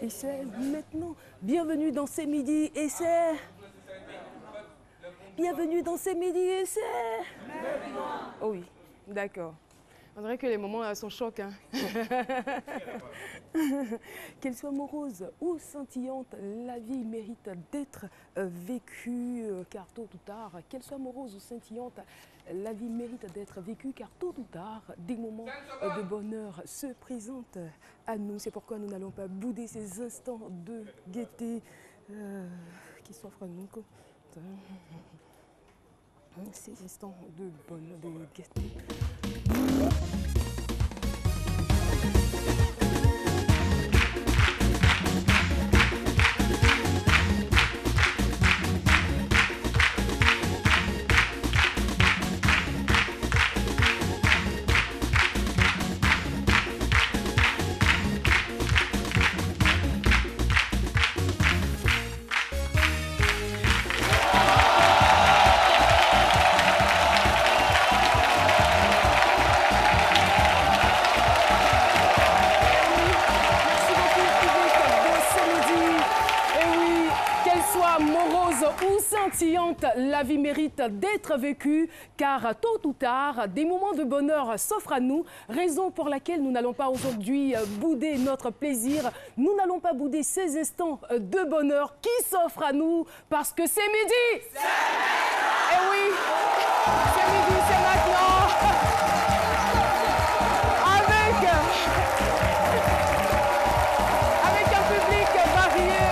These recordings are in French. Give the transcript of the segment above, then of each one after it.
Et c'est maintenant. Bienvenue dans ces midis et c'est... Bienvenue dans ces midis et c'est... Oh oui, d'accord. On dirait que les moments là sont chocs. Hein. Qu'elle soit morose ou scintillante, la vie mérite d'être vécue, car tôt ou tard, qu'elle soit morose ou scintillante, la vie mérite d'être vécue, car tôt ou tard, des moments de bonheur se présentent à nous. C'est pourquoi nous n'allons pas bouder ces instants de gaieté qui s'offrent à nous. Ces instants de bonheur, de gaieté. La vie mérite d'être vécue, car tôt ou tard, des moments de bonheur s'offrent à nous, raison pour laquelle nous n'allons pas aujourd'hui bouder notre plaisir, nous n'allons pas bouder ces instants de bonheur qui s'offrent à nous, parce que c'est midi. Et oui, c'est midi, c'est maintenant. Avec un public varié.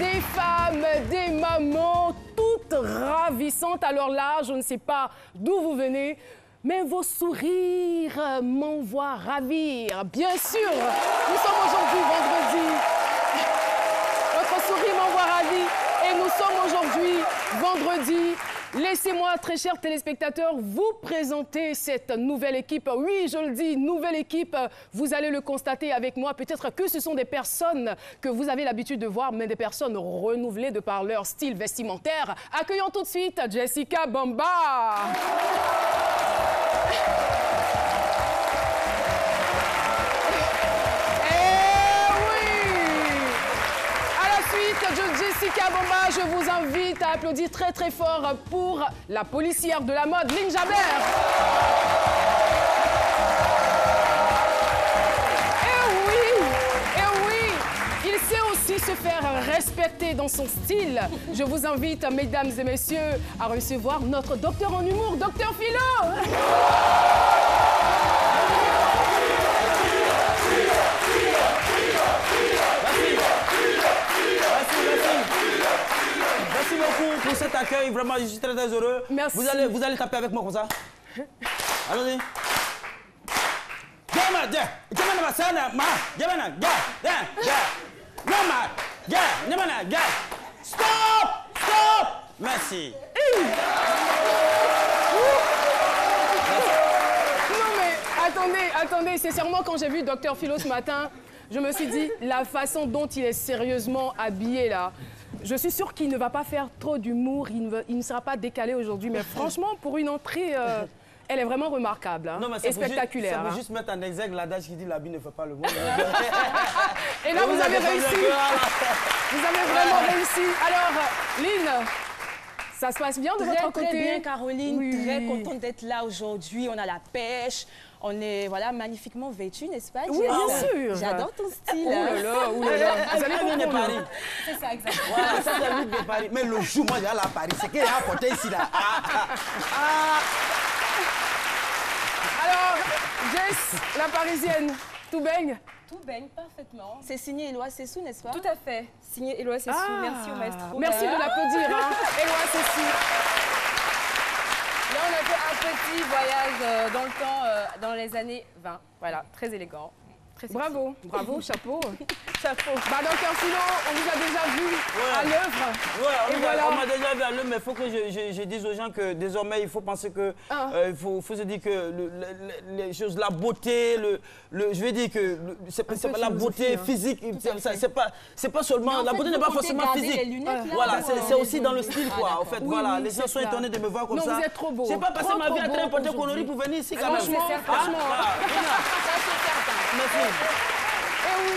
Des femmes, des mamans, toutes ravissantes. Alors là, je ne sais pas d'où vous venez, mais vos sourires m'envoient ravir. Bien sûr, nous sommes aujourd'hui vendredi. Votre sourire m'envoie ravir et nous sommes aujourd'hui vendredi. Laissez-moi, très chers téléspectateurs, vous présenter cette nouvelle équipe. Oui, je le dis, nouvelle équipe. Vous allez le constater avec moi. Peut-être que ce sont des personnes que vous avez l'habitude de voir, mais des personnes renouvelées de par leur style vestimentaire. Accueillons tout de suite Jessica Bamba. Jessica Bamba, je vous invite à applaudir très très fort pour la policière de la mode, Lynn Jabert. Et oui, il sait aussi se faire respecter dans son style. Je vous invite, mesdames et messieurs, à recevoir notre docteur en humour, Docteur Philo. Merci beaucoup pour cet accueil. Vraiment, je suis très heureux. Merci. Vous allez taper avec moi comme ça. Allons-y. Stop! Stop! Merci. Non mais attendez, c'est sûrement quand j'ai vu Docteur Philo ce matin, je me suis dit, la façon dont il est sérieusement habillé là, je suis sûre qu'il ne va pas faire trop d'humour, il ne sera pas décalé aujourd'hui, mais franchement, pour une entrée, elle est vraiment remarquable hein, et spectaculaire. Ça peut juste mettre en exergue l'adage qui dit l'habit ne fait pas le monde. Et là, vous avez réussi. Vous avez vraiment réussi. Alors, Lynn, ça se passe bien de votre côté? Très bien, Caroline. Oui. Très contente d'être là aujourd'hui. On a la pêche. On est voilà, magnifiquement vêtus, n'est-ce pas? Oui, bien sûr. J'adore ton style. Oh là là. Vous allez bien de Paris. C'est ça, exactement. Voilà, ça c'est de Paris. Mais le jour, moi, j'ai allé à Paris. C'est qu'il y a apporté ici, là. Alors, Jess, la Parisienne, tout baigne? Tout baigne parfaitement. C'est signé Éloi Sessou, n'est-ce pas? Tout à fait. Signé Éloi Sessou. Merci au maestro. Merci de l'applaudir, hein. Éloi Sessou. Là, on a fait un petit voyage dans le temps, dans les années 20. Voilà, très élégant. Très sexy. Bravo, bravo, chapeau. Chapeau. Bah, Docteur Philo, on vous a déjà vu à l'œuvre. Ouais, Et voilà. on m'a déjà vu à l'œuvre, mais il faut que je dise aux gens que désormais, il faut penser que... il faut se dire que les choses, la beauté, je vais dire que c'est pas la beauté physique, c'est pas seulement... La beauté n'est pas forcément physique. Voilà, c'est aussi dans le style, quoi. En fait, voilà, les gens sont étonnés de me voir comme ça. Non, vous êtes trop beau. J'ai pas passé ma vie à traîner un porteur connerie pour venir ici, quand même. Franchement. Mais merci. Eh oui,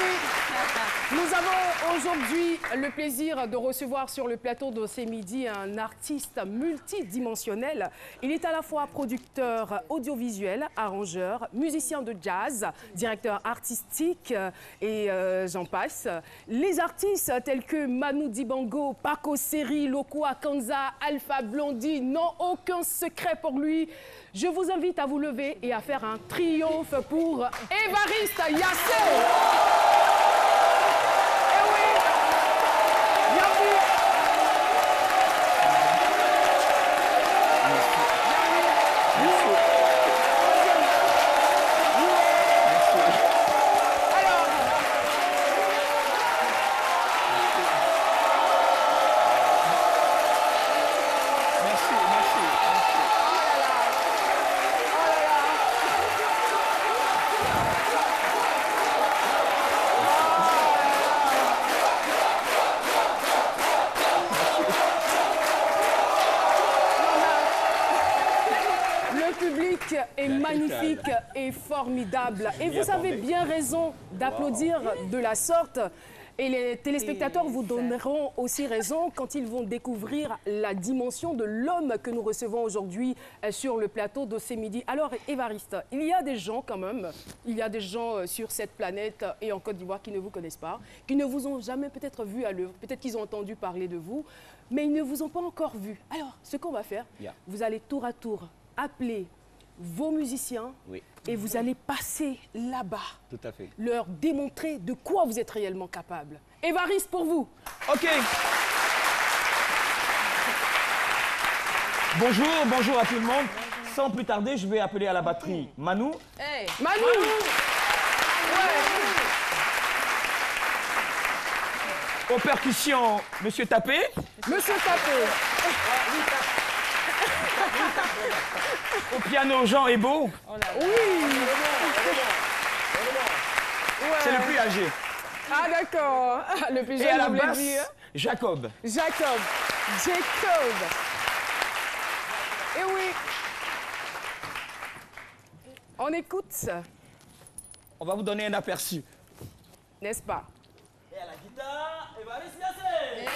nous avons aujourd'hui le plaisir de recevoir sur le plateau de ce midi un artiste multidimensionnel. Il est à la fois producteur audiovisuel, arrangeur, musicien de jazz, directeur artistique et j'en passe. Les artistes tels que Manu Dibango, Paco Seri, Loco Akanza, Alpha Blondy n'ont aucun secret pour lui. Je vous invite à vous lever et à faire un triomphe pour Évariste Yassé. Eh oui, bienvenue. Est magnifique et formidable. Et vous avez bien raison d'applaudir de la sorte. Et les téléspectateurs vous donneront aussi raison quand ils vont découvrir la dimension de l'homme que nous recevons aujourd'hui sur le plateau de ce midi. Alors, Évariste, il y a des gens quand même, il y a des gens sur cette planète et en Côte d'Ivoire qui ne vous connaissent pas, qui ne vous ont jamais peut-être vu à l'œuvre, peut-être qu'ils ont entendu parler de vous, mais ils ne vous ont pas encore vu. Alors, ce qu'on va faire, vous allez tour à tour appeler vos musiciens et vous allez passer là-bas. Tout à fait. Leur démontrer de quoi vous êtes réellement capable. Évariste, pour vous. OK. Bonjour à tout le monde. Sans plus tarder, je vais appeler à la batterie Manu. Hey. Manu. Ouais. Aux percussions, Monsieur Tapé. Monsieur Tapé. Au piano, Jean Ebo. Oui. C'est le plus âgé. Ah d'accord. Le plus jeune, et à la vous basse, voulez dire Jacob. Jacob. Et oui. On écoute, On va vous donner un aperçu. n'est-ce pas? Et à la guitare, Évariste Yassé.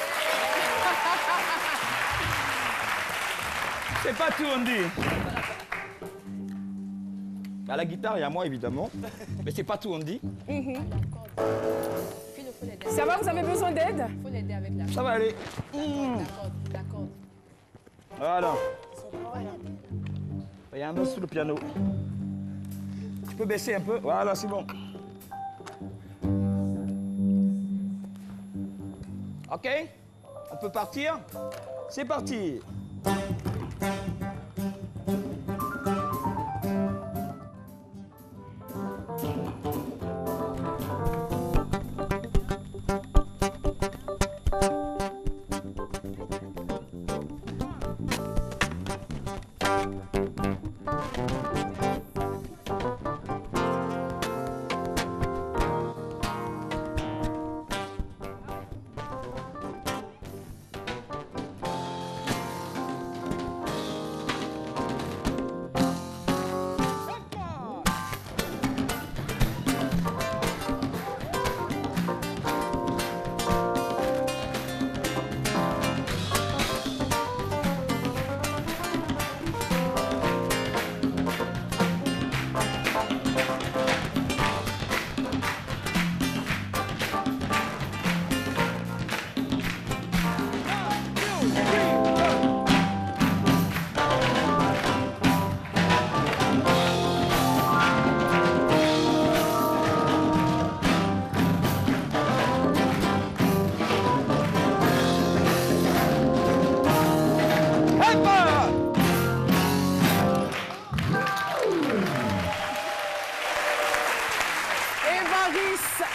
C'est pas tout, on dit. À la guitare, il y a moi, évidemment. Mais c'est pas tout, on dit. Ça va, vous avez besoin d'aide? Il faut l'aider avec la Ça va aller. corde. Voilà. Il y a un boss sous le piano. Tu peux baisser un peu? Voilà, c'est bon. OK? On peut partir? C'est parti.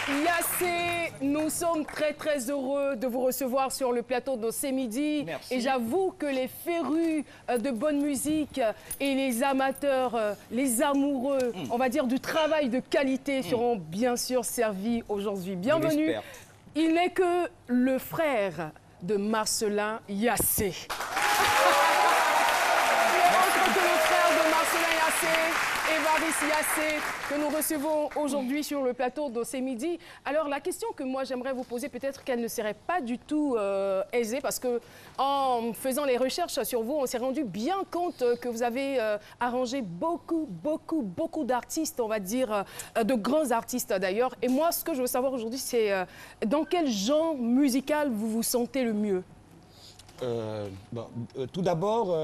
Yassé, nous sommes très heureux de vous recevoir sur le plateau de ce midi. Merci. Et j'avoue que les férus de bonne musique et les amateurs, les amoureux, on va dire du travail de qualité seront bien sûr servis aujourd'hui. Bienvenue. Il n'est que le frère de Marcelin Yassé. Il est autre que le frère de Marcelin Yassé. Évariste Yassé que nous recevons aujourd'hui sur le plateau de C'est Midi. Alors la question que moi j'aimerais vous poser, peut-être qu'elle ne serait pas du tout aisée parce que en faisant les recherches sur vous, on s'est rendu bien compte que vous avez arrangé beaucoup d'artistes, on va dire, de grands artistes d'ailleurs. Et moi ce que je veux savoir aujourd'hui c'est dans quel genre musical vous vous sentez le mieux? Tout d'abord,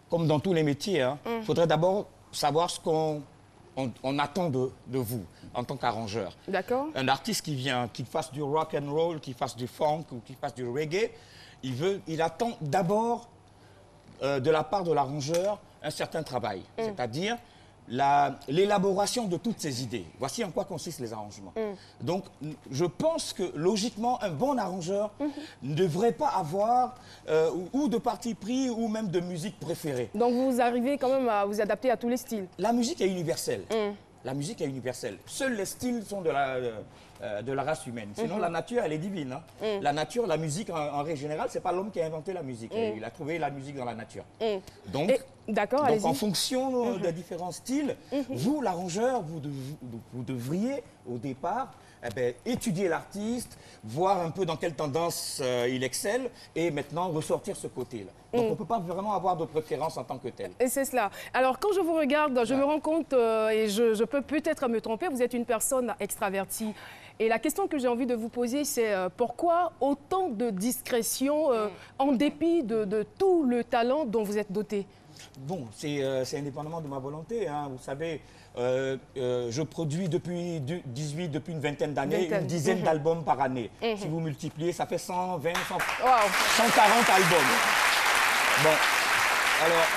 comme dans tous les métiers, il faudrait d'abord savoir ce qu'on attend de vous en tant qu'arrangeur. D'accord. Un artiste qui vient, qui fasse du rock and roll, qui fasse du funk ou qui fasse du reggae, il attend d'abord de la part de l'arrangeur un certain travail, c'est-à-dire l'élaboration de toutes ces idées. Voici en quoi consistent les arrangements. Donc, je pense que, logiquement, un bon arrangeur ne devrait pas avoir ou de parti pris ou même de musique préférée. Donc, vous arrivez quand même à vous adapter à tous les styles. La musique est universelle. La musique est universelle. Seuls les styles sont de la race humaine. Sinon, la nature, elle est divine. La nature, la musique, en règle générale, c'est pas l'homme qui a inventé la musique. Il a trouvé la musique dans la nature. Donc, en fonction des différents styles, vous, l'arrangeur, vous devriez, au départ, étudier l'artiste, voir un peu dans quelle tendance il excelle et maintenant ressortir ce côté-là. Donc on ne peut pas vraiment avoir de préférence en tant que tel. Et c'est cela. Alors quand je vous regarde, je me rends compte, et je peux peut-être me tromper, vous êtes une personne extravertie. Et la question que j'ai envie de vous poser, c'est pourquoi autant de discrétion en dépit de tout le talent dont vous êtes doté? Bon, c'est indépendamment de ma volonté. Vous savez, je produis depuis une vingtaine d'années, une dizaine d'albums par année. Si vous multipliez, ça fait 120, 140 albums. Bon, alors,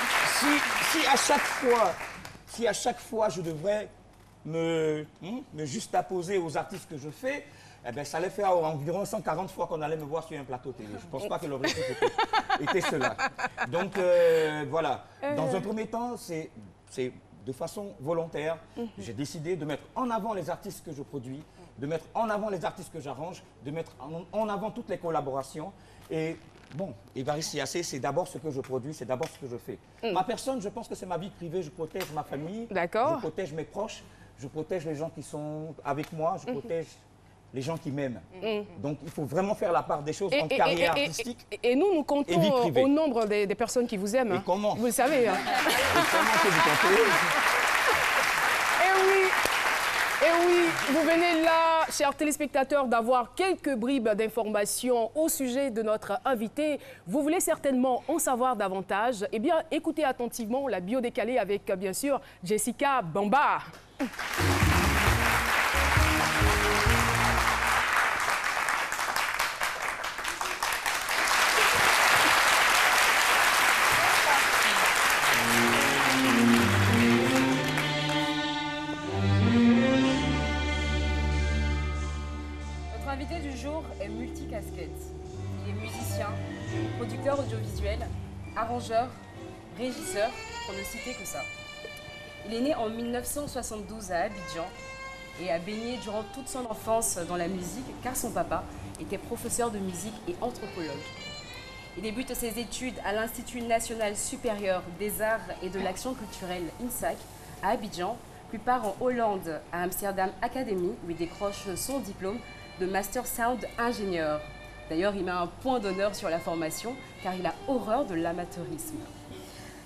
si à chaque fois je devrais me juxtaposer aux artistes que je fais, ça allait faire environ 140 fois qu'on allait me voir sur un plateau télé. Je ne pense pas que l'objectif était cela. Donc, voilà. Dans un premier temps, c'est de façon volontaire. J'ai décidé de mettre en avant les artistes que je produis, de mettre en avant les artistes que j'arrange, de mettre en avant toutes les collaborations. Et bon, Évariste Yassé, c'est d'abord ce que je produis, c'est d'abord ce que je fais. Ma personne, je pense que c'est ma vie privée. Je protège ma famille, je protège mes proches, je protège les gens qui sont avec moi, je protège les gens qui m'aiment. Donc, il faut vraiment faire la part des choses entre carrière artistique et nous comptons au nombre des personnes qui vous aiment. Et comment? Vous le savez. Et comment que vous comptez? Et oui, vous venez là, chers téléspectateurs, d'avoir quelques bribes d'informations au sujet de notre invité. Vous voulez certainement en savoir davantage. Eh bien, écoutez attentivement la bio décalée avec, bien sûr, Jessica Bamba. Il est musicien, producteur audiovisuel, arrangeur, régisseur, pour ne citer que ça. Il est né en 1972 à Abidjan et a baigné durant toute son enfance dans la musique car son papa était professeur de musique et anthropologue. Il débute ses études à l'Institut national supérieur des arts et de l'action culturelle INSAC à Abidjan, puis part en Hollande à Amsterdam Academy où il décroche son diplôme de Master Sound ingénieur. D'ailleurs, il met un point d'honneur sur la formation car il a horreur de l'amateurisme.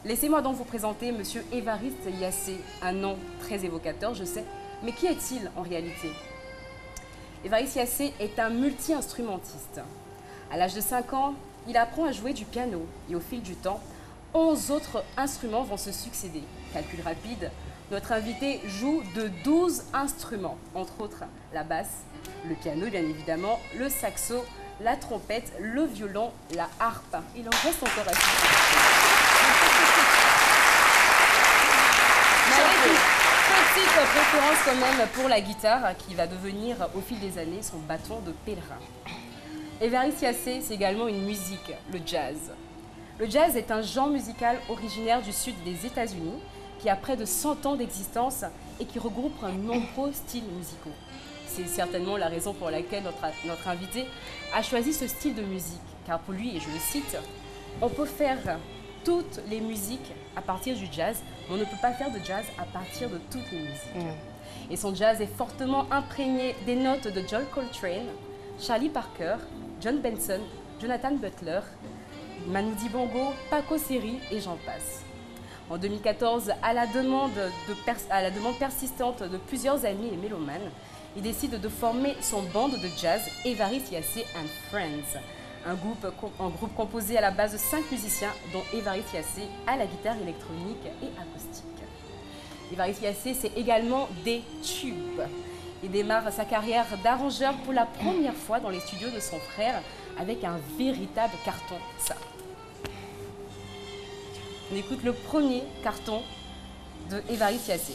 Laissez-moi donc vous présenter M. Évariste Yassé, un nom très évocateur, je sais, mais qui est-il en réalité? Évariste Yassé est un multi-instrumentiste. À l'âge de 5 ans, il apprend à jouer du piano et au fil du temps, 11 autres instruments vont se succéder. Calcul rapide, notre invité joue de 12 instruments, entre autres la basse, le piano bien évidemment, le saxo, la trompette, le violon, la harpe. Il en reste encore à citer. Petite préférence quand même pour la guitare qui va devenir au fil des années son bâton de pèlerin. Évariste Yassé, c'est également une musique, le jazz. Le jazz est un genre musical originaire du sud des États-Unis qui a près de 100 ans d'existence et qui regroupe un nombreux styles musicaux. C'est certainement la raison pour laquelle notre invité a choisi ce style de musique. Car pour lui, et je le cite, on peut faire toutes les musiques à partir du jazz, mais on ne peut pas faire de jazz à partir de toutes les musiques. Et son jazz est fortement imprégné des notes de John Coltrane, Charlie Parker, John Benson, Jonathan Butler, Manu Dibango, Paco Seri et j'en passe. En 2014, à la demande persistante de plusieurs amis et mélomanes, il décide de former son band de jazz Évariste Yassé and Friends, un groupe composé à la base de 5 musiciens, dont Évariste Yassé à la guitare électronique et acoustique. Évariste Yassé, c'est également des tubes. Il démarre sa carrière d'arrangeur pour la première fois dans les studios de son frère avec un véritable carton, ça. On écoute le premier carton de Évariste Yassé.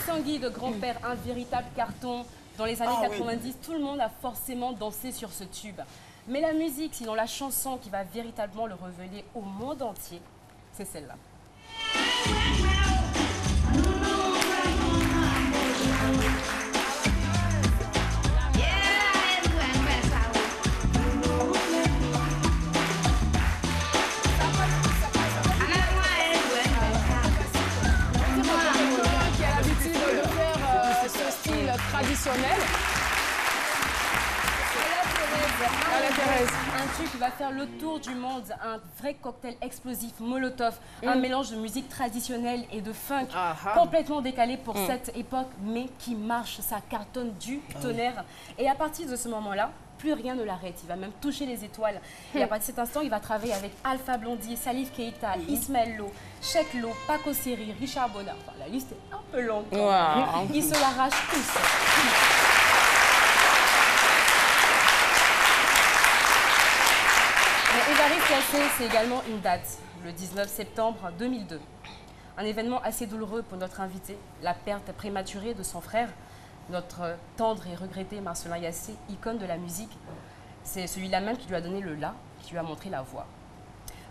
Tanguy de grand-père, un véritable carton. Dans les années 90, tout le monde a forcément dansé sur ce tube. Mais la musique, sinon la chanson qui va véritablement le révéler au monde entier, c'est celle-là. Traditionnel. Un truc qui va faire le tour du monde, un vrai cocktail explosif Molotov, un mélange de musique traditionnelle et de funk, complètement décalé pour cette époque, mais qui marche, ça cartonne du tonnerre. Et à partir de ce moment-là, plus rien ne l'arrête, il va même toucher les étoiles. Et à partir de cet instant, il va travailler avec Alpha Blondy, Salif Keita, Ismaël Lo, Cheikh Lo, Paco Seri, Richard Bona. Enfin, la liste est un peu longue. Ils se l'arrachent tous. Évariste Yassé, c'est également une date, le 19 septembre 2002. Un événement assez douloureux pour notre invité, la perte prématurée de son frère, notre tendre et regretté Marcellin Yassé, icône de la musique. C'est celui-là même qui lui a donné le la, qui lui a montré la voie.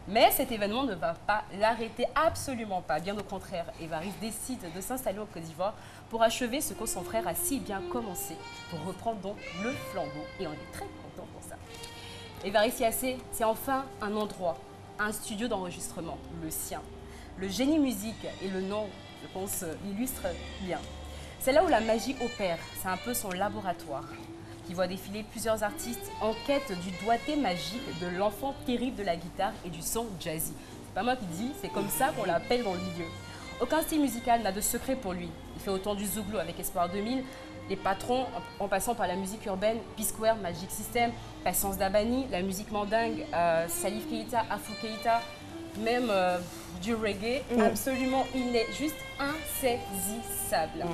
Mais cet événement ne va pas l'arrêter, absolument pas. Bien au contraire, Évariste décide de s'installer au Côte d'Ivoire pour achever ce que son frère a si bien commencé, pour reprendre donc le flambeau. Et on est très content pour ça. Évariste Yassé, c'est enfin un endroit, un studio d'enregistrement, le sien. Le génie musique et le nom, je pense, l'illustrent bien. C'est là où la magie opère, c'est un peu son laboratoire, qui voit défiler plusieurs artistes en quête du doigté magique de l'enfant terrible de la guitare et du son jazzy. C'est pas moi qui dis, c'est comme ça qu'on l'appelle dans le milieu. Aucun style musical n'a de secret pour lui. Il fait autant du zouglou avec Espoir 2000, les patrons, en passant par la musique urbaine, P-Square, Magic System, Patience Dabani, la musique mandingue, Salif Keita, Afou Keita, même du reggae. Absolument, il est juste insaisissable.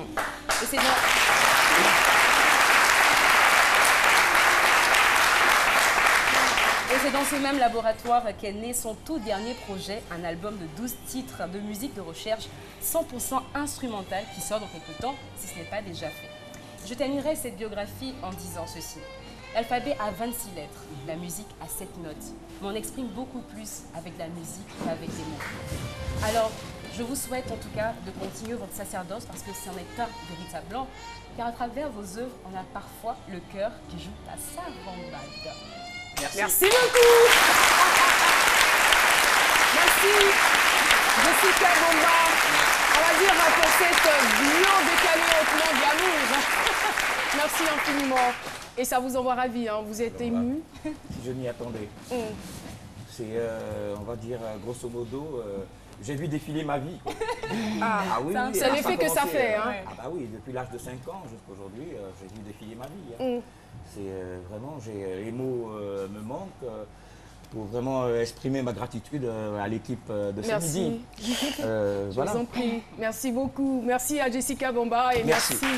Et c'est dans ce même laboratoire qu'est né son tout dernier projet, un album de 12 titres de musique de recherche 100% instrumentale qui sort dans quelques temps, si ce n'est pas déjà fait. Je terminerai cette biographie en disant ceci. L'alphabet a 26 lettres, la musique a 7 notes, mais on exprime beaucoup plus avec la musique qu'avec les mots. Alors, je vous souhaite en tout cas de continuer votre sacerdoce parce que c'en est un véritablement, car à travers vos œuvres, on a parfois le cœur qui joue la sarambade. Merci. Merci beaucoup. Merci. Jessica Bomba, on va dire pour cette bien décalée hautement glamour. Merci infiniment. Et ça vous envoie ravi, hein? Vous êtes ému. Je m'y attendais. C'est, on va dire, grosso modo, j'ai vu défiler ma vie. Quoi. Oui, c'est l'effet que ça fait. Hein? Ah bah oui, depuis l'âge de 5 ans jusqu'à aujourd'hui, j'ai vu défiler ma vie. Hein. C'est vraiment, les mots me manquent. pour vraiment exprimer ma gratitude à l'équipe de ce Merci. midi. Je vous en prie. Merci beaucoup. Merci à Jessica Bomba et merci à Évariste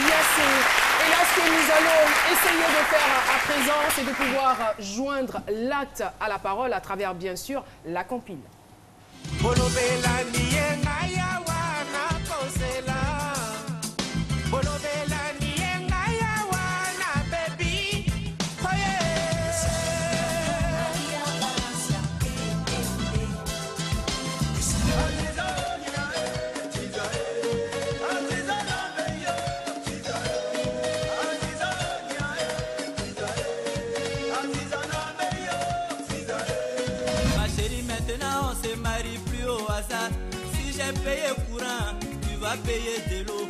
Yassé. Et là, ce que nous allons essayer de faire à présent, c'est de pouvoir joindre l'acte à la parole à travers, bien sûr, la compile. Si j'ai payé courant, tu vas payer de l'eau.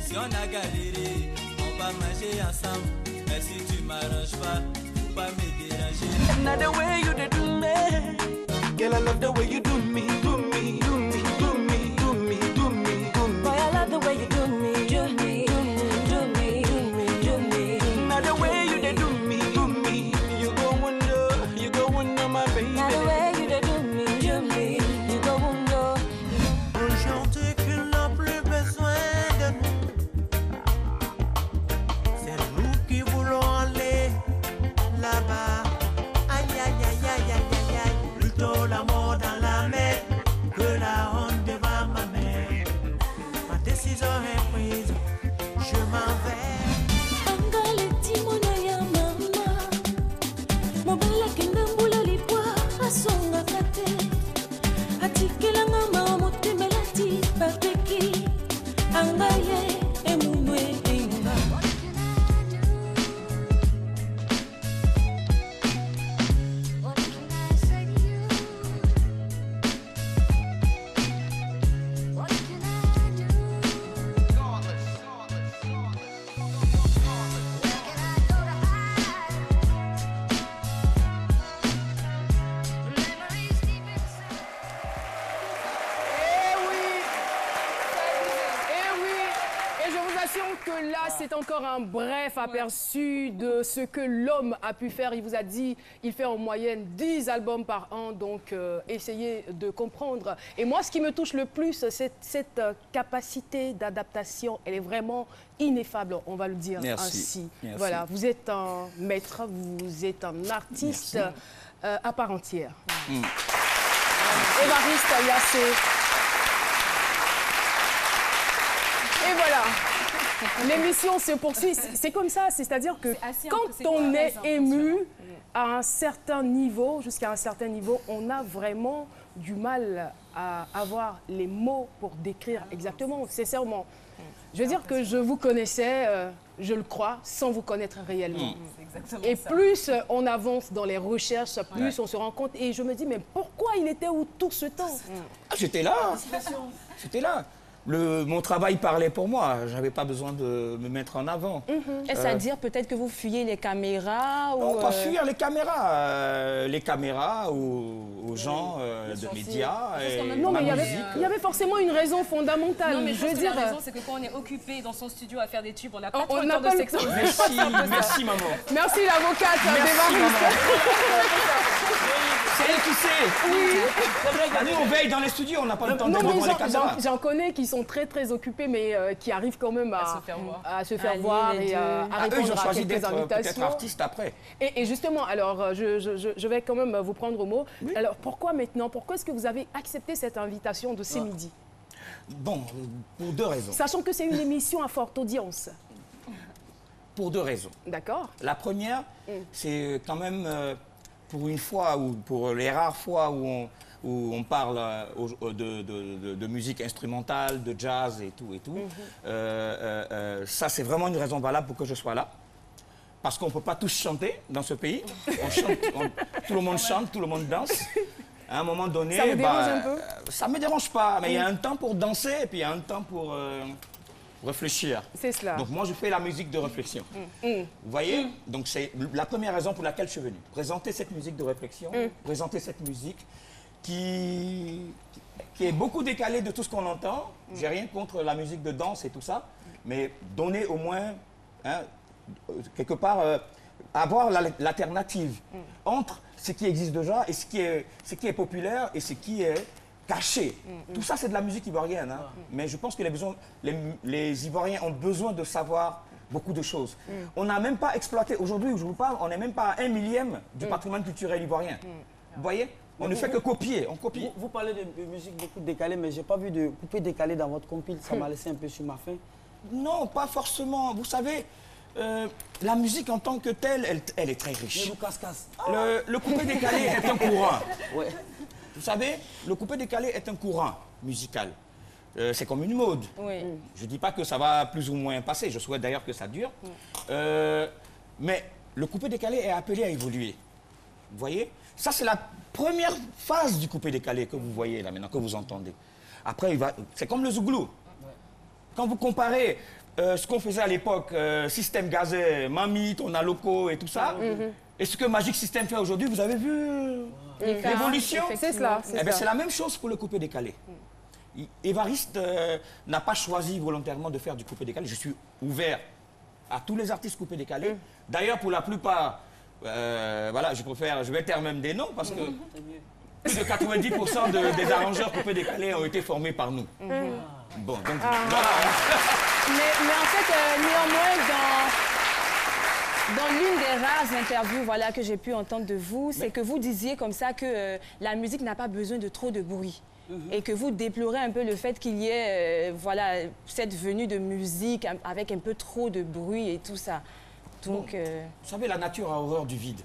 Si on a galéré, on va manger ensemble. Mais si tu m'arranges pas, faut pas me déranger. Not the way you do me, girl, I love the way you do me, do me, do me, do me, do me, do me, do me. Boy, I love the way you do me, do me, do me, do me, do me, do me. Not the way you do me, do me. You go wonder, my baby. Not the way you do me, do me. Aujourd'hui qu'il n'a plus besoin de nous, c'est nous qui voulons aller là-bas. Aïe, aïe, aïe, aïe, aïe, aïe, aïe. Plutôt la mort dans la mer que la honte devant ma mère. Ma décision est prise, je m'en vais. Que là, c'est encore un bref aperçu de ce que l'homme a pu faire. Il vous a dit, il fait en moyenne 10 albums par an, donc essayez de comprendre. Et moi, ce qui me touche le plus, c'est cette capacité d'adaptation. Elle est vraiment ineffable, on va le dire ainsi. Merci. Voilà, vous êtes un maître, vous êtes un artiste à part entière. Évariste Yassé. Et voilà. L'émission se poursuit, c'est comme ça, c'est-à-dire que quand on est ému à un certain niveau, jusqu'à un certain niveau, on a vraiment du mal à avoir les mots pour décrire exactement, sincèrement. Je veux dire que je vous connaissais, je le crois, sans vous connaître réellement. Et plus on avance dans les recherches, plus on se rend compte. Et je me dis, mais pourquoi il était où tout ce temps? J'étais là, j'étais là. Mon travail parlait pour moi, je n'avais pas besoin de me mettre en avant. Est-ce à dire peut-être que vous fuyez les caméras ou non, pas fuir les caméras aux gens de médias. Non, mais il y avait forcément une raison fondamentale. Non, mais je veux dire, la raison, c'est que quand on est occupé dans son studio à faire des tubes, on n'a pas trop on le n'a temps pas de le s'exprimer. Merci maman. Merci l'avocate Merci d'Évariste. C'est elle qui sait. Oui. Nous, on veille dans les studios, on n'a pas le temps d'être devant les caméras. J'en connais qui sont très très occupés, mais qui arrivent quand même à se faire voir et à répondre à quelques invitations. Peut-être artiste après. Et justement, alors, je vais quand même vous prendre au mot. Oui. Alors, pourquoi maintenant? Pourquoi est-ce que vous avez accepté cette invitation de ce midi? Bon, pour deux raisons. Sachant que c'est une émission à forte audience. Pour deux raisons. D'accord. La première, c'est quand même pour une fois, ou pour les rares fois où on parle de musique instrumentale, de jazz et tout. Ça, c'est vraiment une raison valable pour que je sois là. Parce qu'on ne peut pas tous chanter dans ce pays. On chante, tout le monde chante, tout le monde danse. À un moment donné, ça vous dérange un peu? Ça ne me dérange pas, mais il y a un temps pour danser et puis il y a un temps pour réfléchir. C'est cela. Donc moi, je fais la musique de réflexion. Vous voyez? Donc c'est la première raison pour laquelle je suis venu. Présenter cette musique de réflexion, présenter cette musique qui est beaucoup décalée de tout ce qu'on entend. J'ai rien contre la musique de danse et tout ça, mais donner au moins, hein, quelque part, avoir l'alternative entre ce qui existe déjà et ce qui est populaire et ce qui est caché. Tout ça, c'est de la musique ivoirienne. Hein. Mais je pense que les Ivoiriens ont besoin de savoir beaucoup de choses. On n'a même pas exploité, aujourd'hui où je vous parle, on n'est même pas à 1/1000 du patrimoine culturel ivoirien. Vous voyez? On ne fait que copier, on copie. Vous parlez de musique beaucoup décalée, mais je n'ai pas vu de coupé décalé dans votre compil. Ça m'a laissé un peu sur ma faim. Non, pas forcément. Vous savez, la musique en tant que telle, elle est très riche. Le coupé décalé est un courant. Ouais. Vous savez, le coupé décalé est un courant musical. C'est comme une mode. Oui. Je ne dis pas que ça va plus ou moins passer. Je souhaite d'ailleurs que ça dure. Mais le coupé décalé est appelé à évoluer. Vous voyez? Ça, c'est la première phase du coupé décalé que vous voyez là maintenant, que vous entendez. Après, c'est comme le zouglou. Quand vous comparez ce qu'on faisait à l'époque, Système Gazé, Mamie, Tonaloko et tout ça, et ce que Magic System fait aujourd'hui, vous avez vu l'évolution? C'est cela. Eh bien, c'est la même chose pour le coupé décalé. Évariste n'a pas choisi volontairement de faire du coupé décalé. Je suis ouvert à tous les artistes coupé décalé. D'ailleurs, pour la plupart, voilà, je vais taire même des noms parce que plus de 90% des arrangeurs coupé décalé ont été formés par nous. Bon, donc voilà. Mais en fait, néanmoins, dans l'une des rares interviews voilà, que j'ai pu entendre de vous, c'est que vous disiez comme ça que la musique n'a pas besoin de trop de bruit. Et que vous déplorez un peu le fait qu'il y ait voilà, cette venue de musique avec un peu trop de bruit et tout ça. Donc, vous savez, la nature a horreur du vide.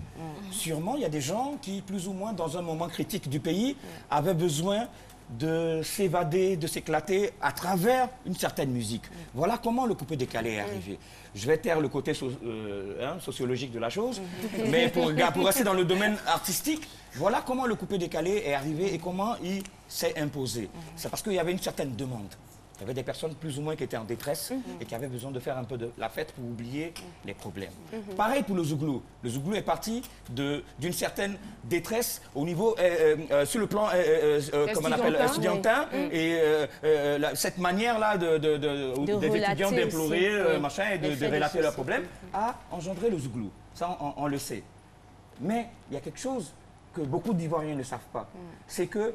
Sûrement, il y a des gens qui, plus ou moins, dans un moment critique du pays, avaient besoin de s'évader, de s'éclater à travers une certaine musique. Voilà comment le coupé décalé est arrivé. Je vais taire le côté sociologique de la chose, mais pour rester dans le domaine artistique, voilà comment le coupé décalé est arrivé et comment il s'est imposé. C'est parce qu'il y avait une certaine demande. Il y avait des personnes plus ou moins qui étaient en détresse et qui avaient besoin de faire un peu de la fête pour oublier les problèmes. Pareil pour le zouglou. Le zouglou est parti d'une certaine détresse au niveau, sur le plan, comment on appelle, estudiantin. Et cette manière-là des étudiants d'implorer, machin, et de relater leurs problèmes, a engendré le zouglou. Ça, on le sait. Mais il y a quelque chose que beaucoup d'Ivoiriens ne savent pas. C'est qu'il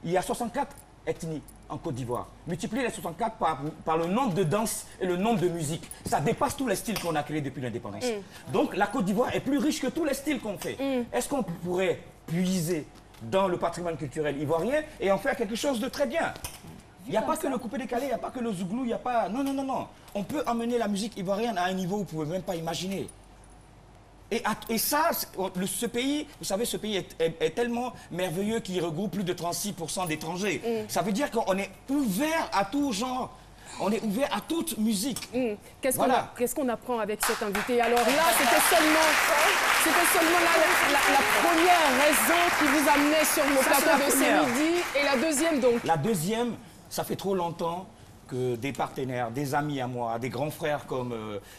y a 64 ethnies en Côte d'Ivoire. Multipliez les 64 par le nombre de danses et le nombre de musiques. Ça dépasse tous les styles qu'on a créés depuis l'indépendance. Donc la Côte d'Ivoire est plus riche que tous les styles qu'on fait. Est-ce qu'on pourrait puiser dans le patrimoine culturel ivoirien et en faire quelque chose de très bien? Il n'y a pas que le coupé décalé, il n'y a pas que le zouglou, il n'y a pas... Non, non, non, non. On peut emmener la musique ivoirienne à un niveau où vous ne pouvez même pas imaginer. Et ça, ce pays, vous savez, ce pays est tellement merveilleux qu'il regroupe plus de 36% d'étrangers. Ça veut dire qu'on est ouvert à tout genre. On est ouvert à toute musique. Qu'est-ce qu'on apprend avec cet invité? Alors là, c'était seulement la première raison qui vous amenait sur le plateau de ce midi. Et la deuxième, donc? La deuxième, ça fait trop longtemps que des partenaires, des amis à moi, des grands frères comme,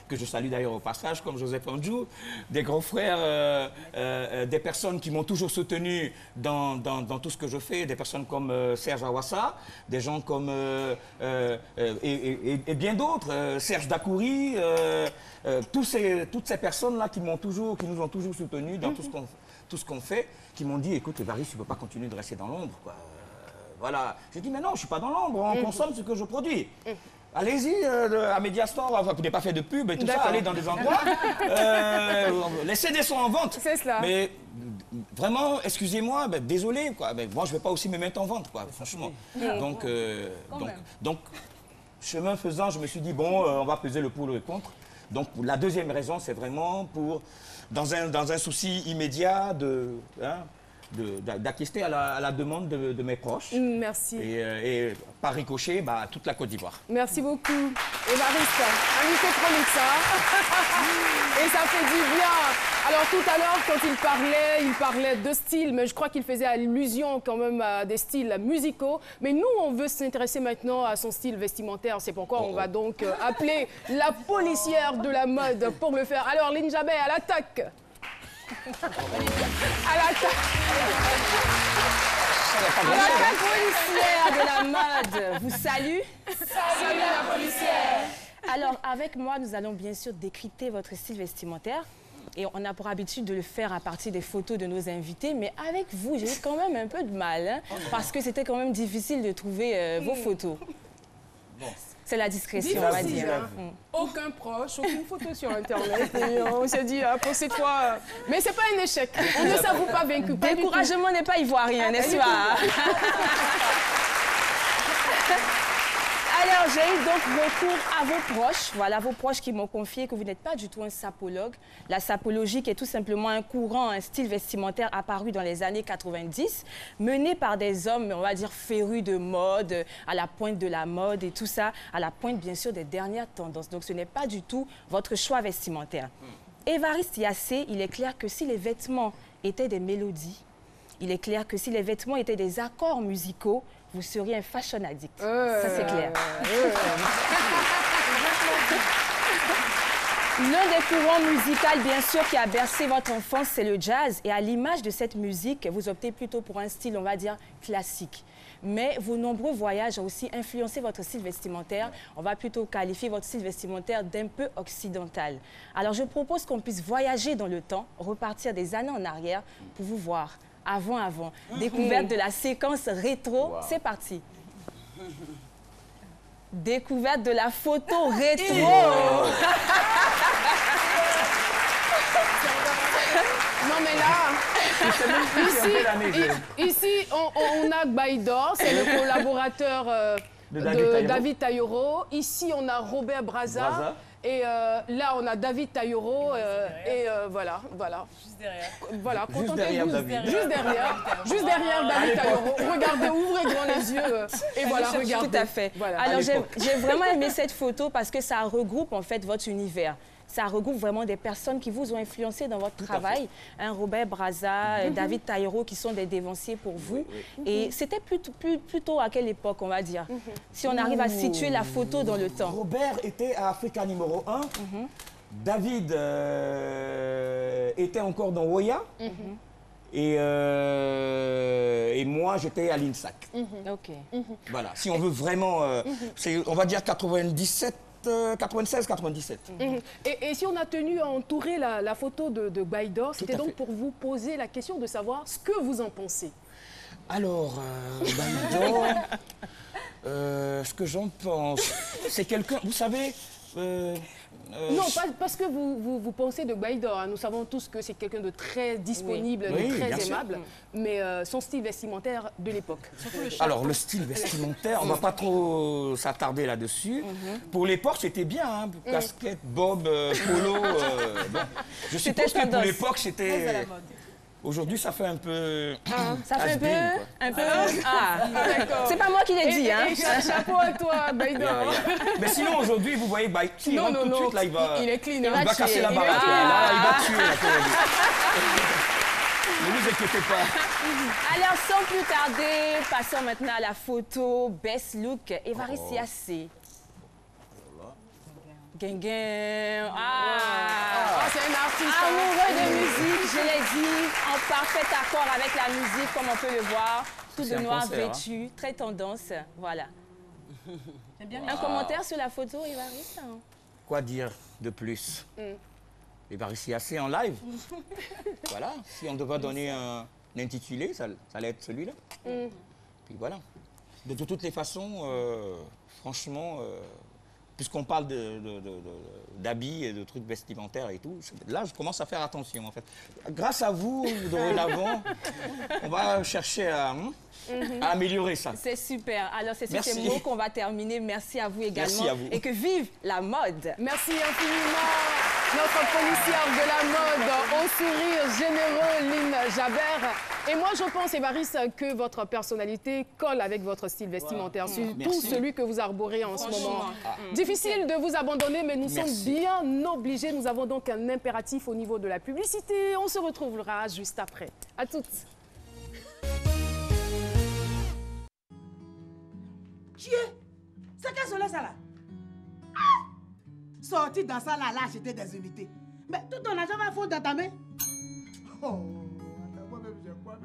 que je salue d'ailleurs au passage, comme Joseph Andjou, des grands frères, des personnes qui m'ont toujours soutenu dans tout ce que je fais, des personnes comme Serge Awassa, des gens comme, et bien d'autres, Serge Dakouri, toutes ces personnes-là qui nous ont toujours soutenus dans tout ce qu'on fait, qui m'ont dit, écoute, Évariste, tu ne peux pas continuer de rester dans l'ombre, quoi. Voilà. J'ai dit, mais non, je ne suis pas dans l'ombre, on consomme ce que je produis. Allez-y à Mediastore, enfin, vous n'avez pas fait de pub et tout ça, allez dans des endroits. Les CD sont en vente. C'est cela. Mais vraiment, excusez-moi, désolé, quoi. Mais moi, je ne vais pas aussi me mettre en vente, quoi, franchement. Donc, chemin faisant, je me suis dit, bon, on va peser le pour et le contre. Donc, la deuxième raison, c'est vraiment pour, dans un souci immédiat d'acquiescer à la demande de mes proches. Merci. Et par ricochet, toute la Côte d'Ivoire. Merci beaucoup. Évariste, invité chronique, ça. Et ça fait du bien. Alors tout à l'heure, quand il parlait de style, mais je crois qu'il faisait allusion quand même à des styles musicaux. Mais nous, on veut s'intéresser maintenant à son style vestimentaire. C'est pourquoi on va donc appeler la policière de la mode pour le faire. Alors, Linjabé, à l'attaque. À l'attaque policière de la mode vous salue. Salut la policière. Alors, avec moi, nous allons bien sûr décrypter votre style vestimentaire. Et on a pour habitude de le faire à partir des photos de nos invités. Mais avec vous, j'ai eu quand même un peu de mal. Hein, parce que c'était quand même difficile de trouver vos photos. Bon. C'est la discrétion, on va dire. Hein. Aucun proche, aucune photo sur Internet. Et on s'est dit, pour cette fois... Mais c'est pas un échec. On ne s'avoue pas vaincu. Découragement n'est pas ivoirien, n'est-ce pas? Alors, j'ai eu donc recours à vos proches. Voilà, vos proches qui m'ont confié que vous n'êtes pas du tout un sapologue. La sapologie qui est tout simplement un courant, un style vestimentaire apparu dans les années 90, mené par des hommes, on va dire, férus de mode, à la pointe de la mode et tout ça, à la pointe, bien sûr, des dernières tendances. Donc, ce n'est pas du tout votre choix vestimentaire. Évariste Yassé, il est clair que si les vêtements étaient des mélodies, il est clair que si les vêtements étaient des accords musicaux, vous seriez un fashion addict. Ça, c'est clair. L'un des courants musicaux, bien sûr, qui a bercé votre enfance, c'est le jazz. Et à l'image de cette musique, vous optez plutôt pour un style, on va dire, classique. Mais vos nombreux voyages ont aussi influencé votre style vestimentaire. On va plutôt qualifier votre style vestimentaire d'un peu occidental. Alors, je propose qu'on puisse voyager dans le temps, repartir des années en arrière pour vous voir. Avant. Découverte de la séquence rétro. Wow. C'est parti. Découverte de la photo rétro. Non mais là, ici on a Baïdor, c'est le collaborateur de David Tailloro. Ici on a Robert Brazza. Et là, on a David Tailloro et voilà. Juste derrière. Voilà, contentez-vous. Juste derrière David Tailloro. Regardez, ouvrez grand les yeux et voilà, regardez. Tout à fait. Voilà. Alors, j'ai vraiment aimé cette photo parce que ça regroupe en fait votre univers. Ça regroupe vraiment des personnes qui vous ont influencé dans votre travail. Hein, Robert Brazza, David Tailloro, qui sont des dévanciers pour vous. Et c'était plutôt à quelle époque, on va dire? Si on arrive à situer la photo dans le temps. Robert était à Africa numéro 1. David était encore dans Woya. Et moi, j'étais à l'INSAC. Voilà, si on veut vraiment... on va dire 97. 96-97. Et si on a tenu à entourer la photo de Baïdor, c'était donc pour vous poser la question de savoir ce que vous en pensez. Alors, Baïdor, ce que j'en pense, c'est quelqu'un, vous savez... non, pas parce que vous pensez de Baïdor. Hein. Nous savons tous que c'est quelqu'un de très disponible, de très aimable. Mais son style vestimentaire de l'époque. Alors, le style vestimentaire, on ne va pas trop s'attarder là-dessus. Pour l'époque, c'était bien. Hein. Casquette, bob, polo. Bon. Je suppose que pour l'époque, c'était... Aujourd'hui, ça fait un peu... Ça fait un peu... C'est pas moi qui l'ai dit, hein. Chapeau à toi, Baïdor. Mais sinon, aujourd'hui, vous voyez, il rentre tout de suite, là, il va... Il est clean. Il va casser la baraque, là, il va tuer, là. Ne vous inquiétez pas. Alors, sans plus tarder, passons maintenant à la photo Best Look. Évariste Yassé. Guinguin. C'est un artiste. Amoureux de musique, je l'ai dit, en parfait accord avec la musique, comme on peut le voir. Tout de noir vêtu, très tendance. Voilà. Un commentaire sur la photo, Évariste? Quoi dire de plus? Évariste Yassé en live. Voilà, si on devait donner un intitulé, ça allait être celui-là. Puis voilà. De toutes les façons, franchement... puisqu'on parle d'habits et de trucs vestimentaires et tout, là, je commence à faire attention, en fait. Grâce à vous, dorénavant, on va chercher à améliorer ça. C'est super. Alors, c'est sur ces mots qu'on va terminer. Merci à vous également. Merci à vous. Et que vive la mode. Merci infiniment, notre policière de la mode, au sourire généreux, Lynn Javert. Et moi, je pense, Évariste, que votre personnalité colle avec votre style vestimentaire, surtout celui que vous arborez en ce moment. Difficile de vous abandonner, mais nous sommes bien obligés. Nous avons donc un impératif au niveau de la publicité. On se retrouvera juste après. À toutes. Dieu, c'est quel soleil ça là? Sorti dans ça là, acheter des unités. Mais tout ton argent va fondre dans ta main. Oh, moi-même j'ai quoi?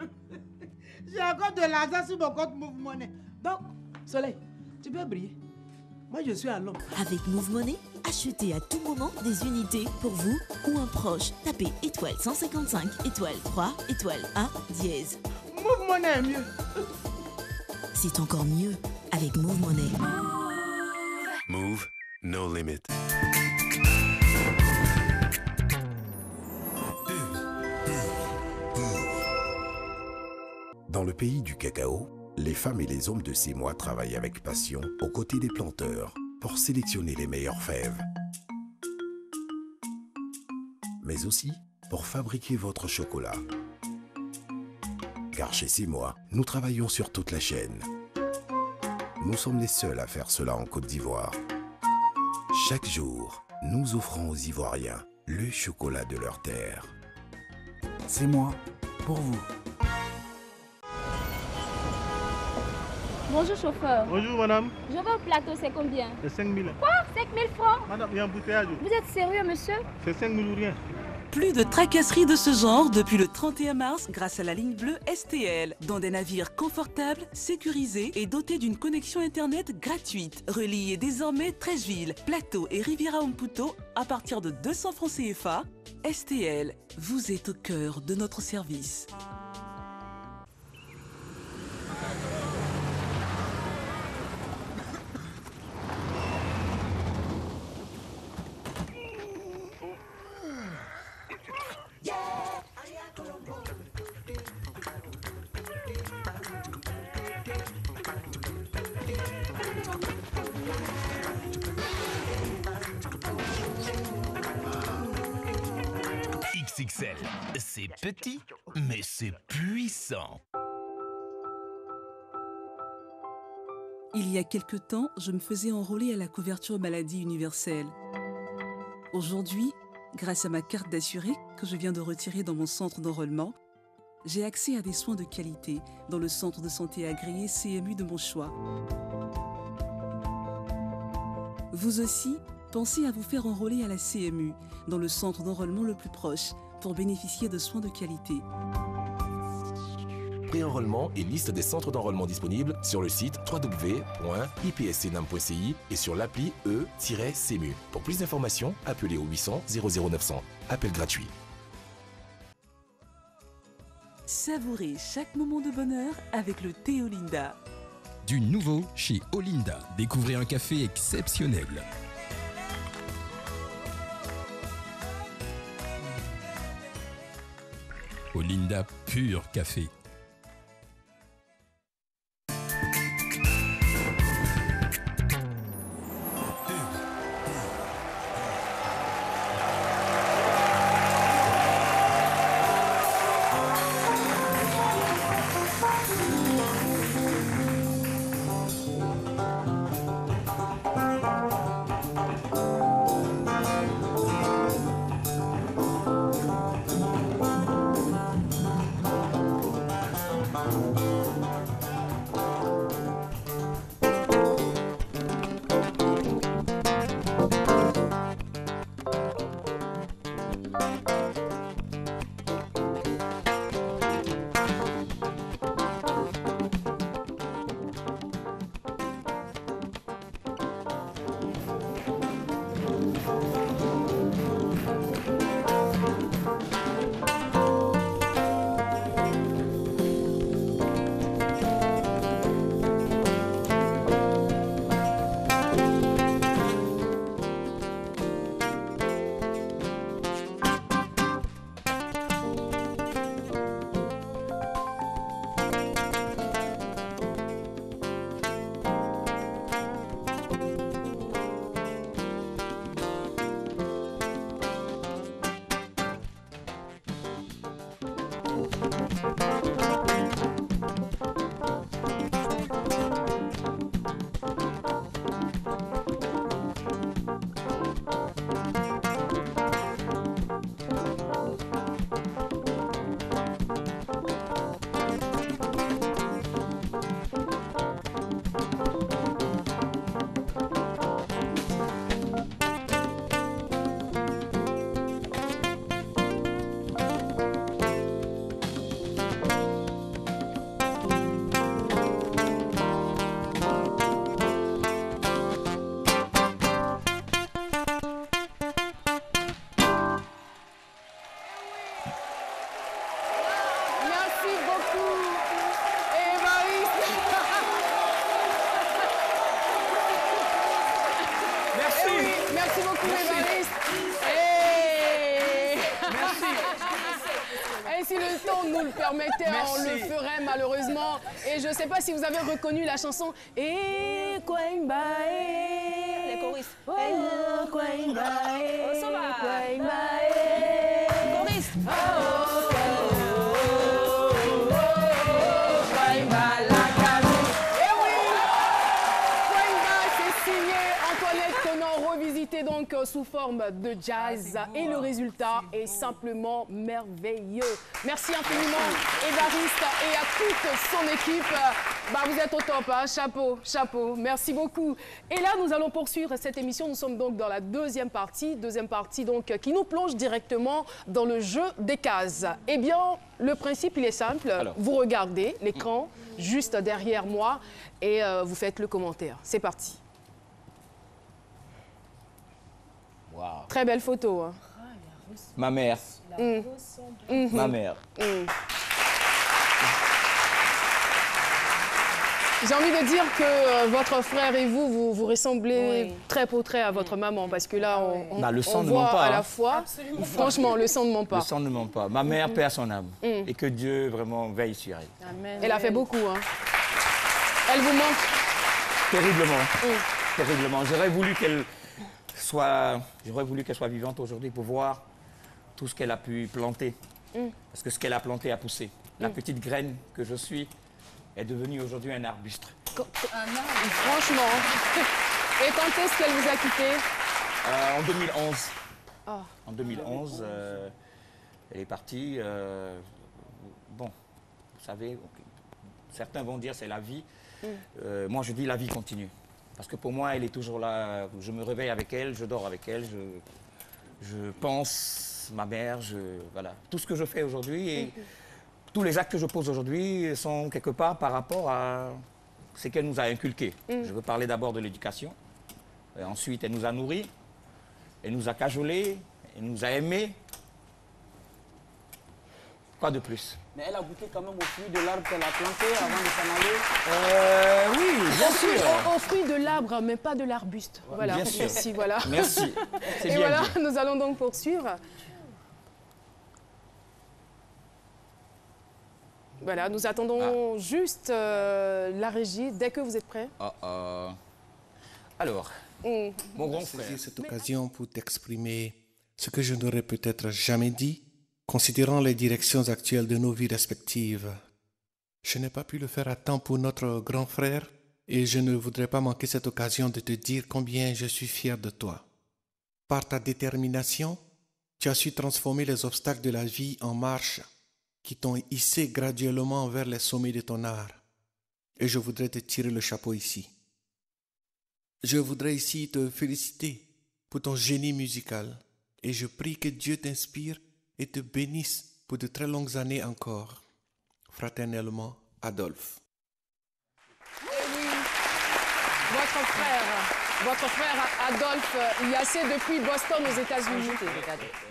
J'ai encore de l'argent sur mon compte Move Money. Donc, Soleil, tu peux briller. Moi, je suis à Londres. Avec Move Money, Achetez à tout moment des unités pour vous ou un proche. Tapez étoile 155, étoile 3, étoile 1, dièse. Move Money est mieux. C'est encore mieux avec Move Money. Move, no limit. Dans le pays du cacao, les femmes et les hommes de ces mois travaillent avec passion aux côtés des planteurs pour sélectionner les meilleures fèves. Mais aussi pour fabriquer votre chocolat. Car chez Simois, nous travaillons sur toute la chaîne. Nous sommes les seuls à faire cela en Côte d'Ivoire. Chaque jour, nous offrons aux Ivoiriens le chocolat de leur terre. C'est moi, pour vous. Bonjour chauffeur. Bonjour madame. Je veux un plateau, c'est combien? C'est 5 000. Quoi? 5 000 francs? Madame, il y a un embouteillage. Vous êtes sérieux monsieur? C'est 5 000 ou rien. Plus de tracasseries de ce genre depuis le 31 mars grâce à la ligne bleue STL. Dans des navires confortables, sécurisés et dotés d'une connexion internet gratuite. Reliés désormais 13 villes, Plateau et Riviera Umputo à partir de 200 francs CFA. STL, vous êtes au cœur de notre service. XXL, c'est petit, mais c'est puissant. Il y a quelque temps, je me faisais enrôler à la couverture maladie universelle. Aujourd'hui, grâce à ma carte d'assuré que je viens de retirer dans mon centre d'enrôlement, j'ai accès à des soins de qualité dans le centre de santé agréé CMU de mon choix. Vous aussi, pensez à vous faire enrôler à la CMU, dans le centre d'enrôlement le plus proche, pour bénéficier de soins de qualité. Pré-enrôlement et liste des centres d'enrôlement disponibles sur le site www.ipscnam.ci et sur l'appli E-CMU. Pour plus d'informations, appelez au 800 00 900. Appel gratuit. Savourez chaque moment de bonheur avec le thé Olinda. Du nouveau chez Olinda. Découvrez un café exceptionnel. Olinda Pur Café. nous le permettez, on le ferait malheureusement. Et je ne sais pas si vous avez reconnu la chanson. Et Kwaimbae. Les choristes. Oh, Kwaimbae. Oh, ça va. Kwaimbae. Choristes. Revisité donc sous forme de jazz et le résultat est simplement merveilleux. Merci infiniment Évariste et à toute son équipe. Vous êtes au top, hein? Chapeau, chapeau. Merci beaucoup. Et là, nous allons poursuivre cette émission. Nous sommes donc dans la deuxième partie donc qui nous plonge directement dans le jeu des cases. Eh bien, le principe, il est simple. Alors, vous regardez l'écran juste derrière moi et vous faites le commentaire. C'est parti. Wow. Très belle photo. Hein. Ma mère. Ma mère. J'ai envie de dire que votre frère et vous ressemblez trait pour trait à votre maman, parce que là, on voit à la fois. Franchement, le sang ne ment pas. Le sang ne ment pas. Ma mère paie à son âme. Et que Dieu vraiment veille sur elle. Amen. Elle a fait beaucoup. Hein. Elle vous manque? Terriblement. Terriblement. J'aurais voulu qu'elle soit vivante aujourd'hui pour voir tout ce qu'elle a pu planter. Parce que ce qu'elle a planté a poussé. La petite graine que je suis est devenue aujourd'hui un arbuste. Franchement. Et quand est-ce qu'elle vous a quitté? En 2011. Oh. En 2011, elle est partie. Bon, vous savez, certains vont dire c'est la vie. Moi, je dis la vie continue. Parce que pour moi, elle est toujours là. Je me réveille avec elle, je dors avec elle, je pense ma mère, voilà. Tout ce que je fais aujourd'hui et tous les actes que je pose aujourd'hui sont quelque part par rapport à ce qu'elle nous a inculqué. Je veux parler d'abord de l'éducation. Ensuite, elle nous a nourris, elle nous a cajolés, elle nous a aimés. Quoi de plus? Mais elle a goûté quand même au fruit de l'arbre qu'elle a planté avant de s'en aller. Oui, bien sûr. Au fruit de l'arbre, mais pas de l'arbuste. Voilà. Bien sûr. Merci, voilà. Merci. Et voilà, nous allons donc poursuivre. Voilà, nous attendons juste la régie dès que vous êtes prêts. Alors, mon grand frère. Saisir cette occasion pour t'exprimer ce que je n'aurais peut-être jamais dit. Considérant les directions actuelles de nos vies respectives, je n'ai pas pu le faire à temps pour notre grand frère et je ne voudrais pas manquer cette occasion de te dire combien je suis fier de toi. Par ta détermination, tu as su transformer les obstacles de la vie en marches qui t'ont hissé graduellement vers les sommets de ton art. Et je voudrais te tirer le chapeau ici. Je voudrais ici te féliciter pour ton génie musical et je prie que Dieu t'inspire et te bénisse pour de très longues années encore. Fraternellement, Adolphe. Et oui, votre frère Adolphe Yassé depuis Boston aux États-Unis.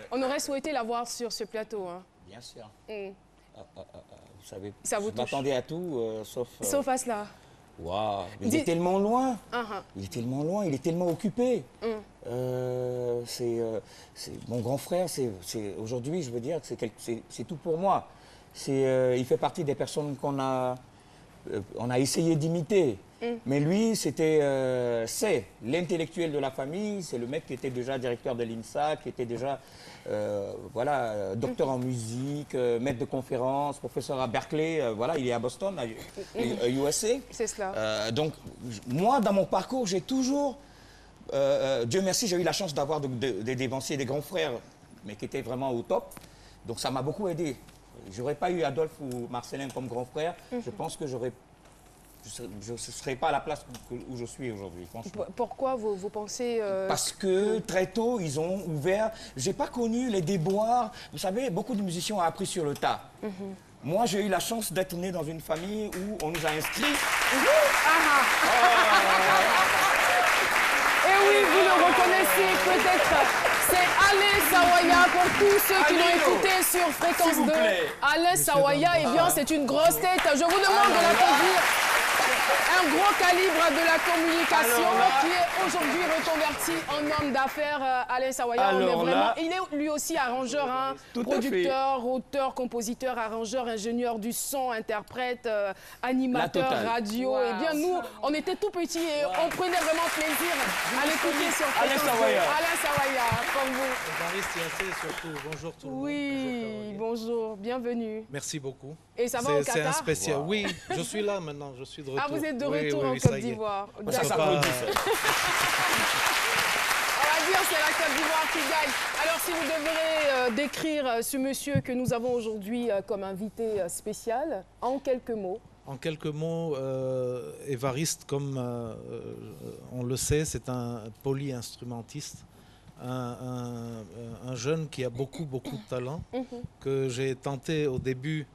On aurait souhaité l'avoir sur ce plateau. Hein. Bien sûr. Vous savez, je m'attendais à tout, sauf à cela. Waouh, il est tellement loin. Il est tellement loin, il est tellement occupé. C'est mon grand frère, aujourd'hui, je veux dire, c'est tout pour moi. Il fait partie des personnes qu'on a essayé d'imiter. Mais lui, c'est l'intellectuel de la famille, c'est le mec qui était déjà directeur de l'INSA, qui était déjà docteur en musique, maître de conférences, professeur à Berkeley, il est à Boston, à USA. C'est cela. Donc, moi, dans mon parcours, j'ai toujours, Dieu merci, j'ai eu la chance d'avoir des dévanciers, des grands frères, mais qui étaient vraiment au top. Donc, ça m'a beaucoup aidé. J'aurais pas eu Adolphe ou Marcelin comme grand frère, je pense que je ne serais pas à la place où je suis aujourd'hui, franchement. Pourquoi vous pensez... Parce que très tôt, ils ont ouvert... Je n'ai pas connu les déboires. Vous savez, beaucoup de musiciens ont appris sur le tas. Moi, j'ai eu la chance d'être né dans une famille où on nous a inscrits. Et oui, vous le reconnaissez peut-être. C'est Alain Sawaya pour tous ceux qui l'ont écouté sur Fréquence 2. Alain Sawaya, eh bien, c'est une grosse tête. Je vous demande de l'applaudir. Un gros calibre de la communication qui est aujourd'hui reconverti en homme d'affaires, Alain Sawaya. Il est lui aussi arrangeur, hein, producteur, auteur, compositeur, arrangeur, ingénieur du son, interprète, animateur, radio. Wow. Eh bien, nous, on était tout petits et on prenait vraiment plaisir à l'écouter sur Alain Sawaya. Alain Sawaya, comme vous. Évariste Yassé, surtout. Bonjour tout le monde. Oui, bonjour, bienvenue. Merci beaucoup. Et ça va au Qatar? C'est un spécial. Wow. Oui, je suis là maintenant, je suis de retour. Ah, vous êtes de retour en Côte d'Ivoire. Ça s'applaudit, ça. On va dire c'est la Côte d'Ivoire qui gagne. Alors, si vous devrez décrire ce monsieur que nous avons aujourd'hui comme invité spécial, en quelques mots. En quelques mots, Évariste, comme on le sait, c'est un polyinstrumentiste. Un jeune qui a beaucoup de talent, que j'ai tenté au début,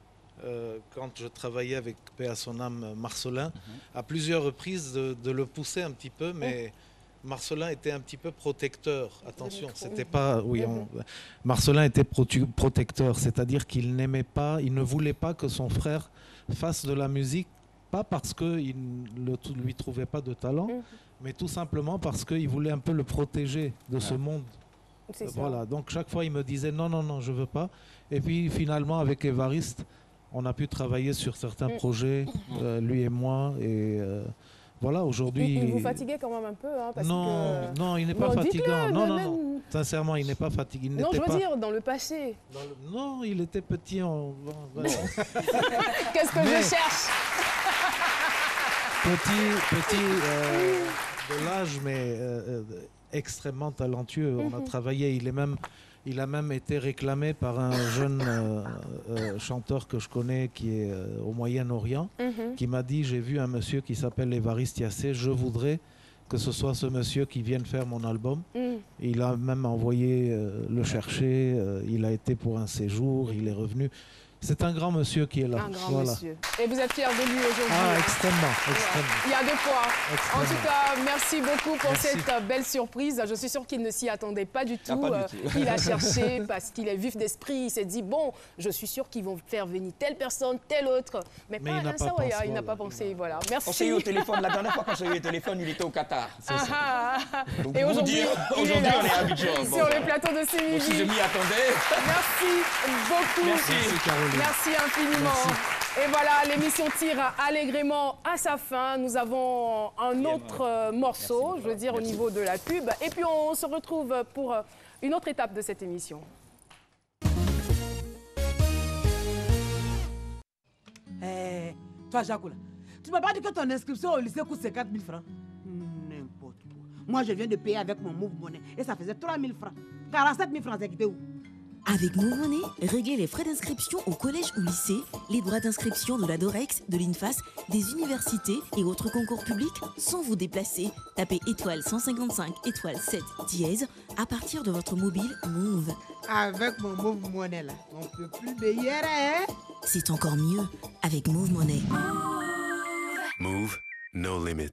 quand je travaillais avec paix à son âme Marcelin, à plusieurs reprises de le pousser un petit peu, mais Marcelin était un petit peu protecteur. Attention, c'était pas... Oui, Marcelin était protecteur, c'est-à-dire qu'il n'aimait pas, il ne voulait pas que son frère fasse de la musique, pas parce qu'il ne lui trouvait pas de talent, mais tout simplement parce qu'il voulait un peu le protéger de ce monde. Voilà, donc chaque fois il me disait non, non, non, je veux pas. Et puis finalement avec Évariste, on a pu travailler sur certains projets, lui et moi, et voilà, aujourd'hui... Il vous fatiguait quand même un peu, hein, parce non, non, il n'est pas fatigant. Non, non, non, sincèrement, il n'est pas fatigué. Non, je veux dire, dans le passé. Non, il était petit. Qu'est-ce que je cherche? Petit de l'âge, mais extrêmement talentueux. On a travaillé, il a même été réclamé par un jeune chanteur que je connais qui est au Moyen-Orient, qui m'a dit, j'ai vu un monsieur qui s'appelle Évariste Yassé, je voudrais que ce soit ce monsieur qui vienne faire mon album. Il a même envoyé le chercher, il a été pour un séjour, il est revenu. C'est un grand monsieur qui est là. Un grand monsieur. Et vous êtes fiers de lui aujourd'hui? Ah, extrêmement, extrêmement. Il y a de quoi. En tout cas, merci beaucoup pour cette belle surprise. Je suis sûre qu'il ne s'y attendait pas du tout. Il a cherché parce qu'il est vif d'esprit. Il s'est dit, bon, je suis sûr qu'ils vont faire venir telle personne, telle autre. Mais pas Alain Sawaya, il n'a pas pensé. Voilà. Merci. On s'est eu au téléphone. La dernière fois qu'on s'est eu au téléphone, il était au Qatar. Donc, et aujourd'hui, on est habitué. Sur le plateau de ce midi. Je m'y attendais. Merci beaucoup. Merci, Caroline. Merci infiniment. Merci. Et voilà, l'émission tire allègrement à sa fin. Nous avons un autre morceau, je veux dire, au niveau de la pub. Et puis, on se retrouve pour une autre étape de cette émission. Toi, Jacoula, tu m'as pas dit que ton inscription au lycée coûte 50 000 francs? N'importe quoi. Moi, je viens de payer avec mon Move Money et ça faisait 3 000 francs. 47 000 francs, c'est quitté où? Avec Move Money, réglez les frais d'inscription au collège ou lycée, les droits d'inscription de la Dorex, de l'INFAS, des universités et autres concours publics sans vous déplacer. Tapez étoile 155, étoile 7, dièse à partir de votre mobile Move. Avec mon Move Money là, on peut plus payer, hein? C'est encore mieux avec Move Money. Move, no limit.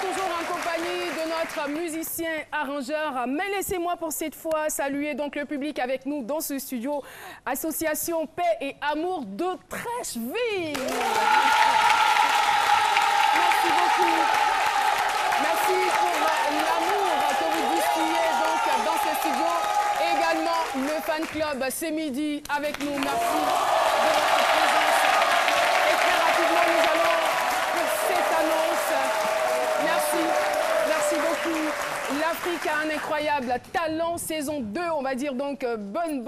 Toujours en compagnie de notre musicien arrangeur. Mais laissez-moi pour cette fois saluer donc le public avec nous dans ce studio. Association Paix et Amour de Trècheville. Merci beaucoup. Merci pour l'amour que vous distillez donc dans ce studio. Et également le fan club ce midi avec nous. Merci de votre présence. Et très rapidement, nous allons pour cette annonce. Merci beaucoup. L'Afrique a un incroyable talent, saison 2, on va dire donc bonne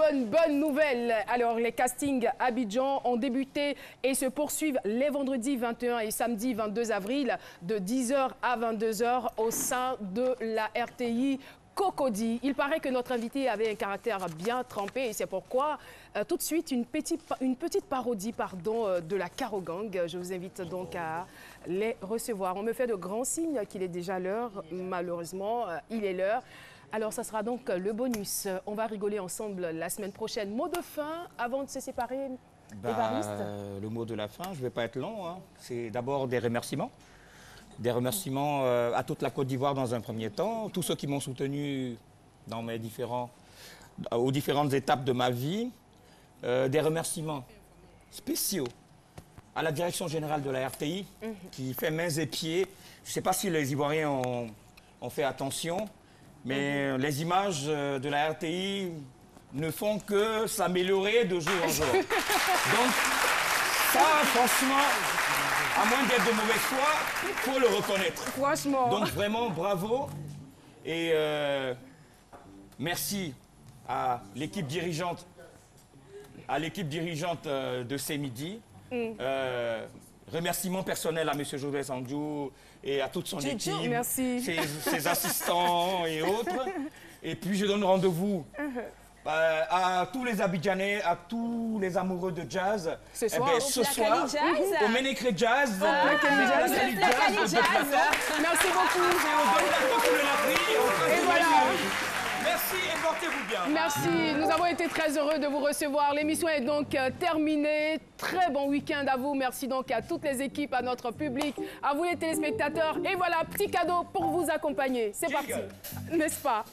nouvelle. Alors les castings Abidjan ont débuté et se poursuivent les vendredis 21 et samedi 22 avril de 10h à 22h au sein de la RTI Cocody. Il paraît que notre invité avait un caractère bien trempé et c'est pourquoi tout de suite une petite parodie de la Caro Gang. Je vous invite donc à les recevoir. On me fait de grands signes qu'il est déjà l'heure. Malheureusement, il est l'heure. Alors, ça sera donc le bonus. On va rigoler ensemble la semaine prochaine. Mot de fin avant de se séparer, Évariste? Le mot de la fin, je ne vais pas être long. Hein. C'est d'abord des remerciements. Des remerciements à toute la Côte d'Ivoire dans un premier temps. Tous ceux qui m'ont soutenu dans aux différentes étapes de ma vie. des remerciements spéciaux à la direction générale de la RTI qui fait mains et pieds. Je ne sais pas si les Ivoiriens ont fait attention, mais les images de la RTI ne font que s'améliorer de jour en jour. Donc, ça, franchement, à moins d'être de mauvaise foi, il faut le reconnaître. Franchement. Donc, vraiment, bravo. Et merci à l'équipe dirigeante, de C'est Midi. Remerciements personnels à M. Joseph Sandiou et à toute son équipe, ses assistants et autres. Et puis, je donne rendez-vous à tous les Abidjanais, à tous les amoureux de jazz. Ce soir, au Ménécré Jazz. Merci beaucoup. Et voilà. Merci et portez-vous bien. Merci, nous avons été très heureux de vous recevoir. L'émission est donc terminée. Très bon week-end à vous. Merci donc à toutes les équipes, à notre public, à vous les téléspectateurs. Et voilà, petit cadeau pour vous accompagner. C'est parti, n'est-ce pas?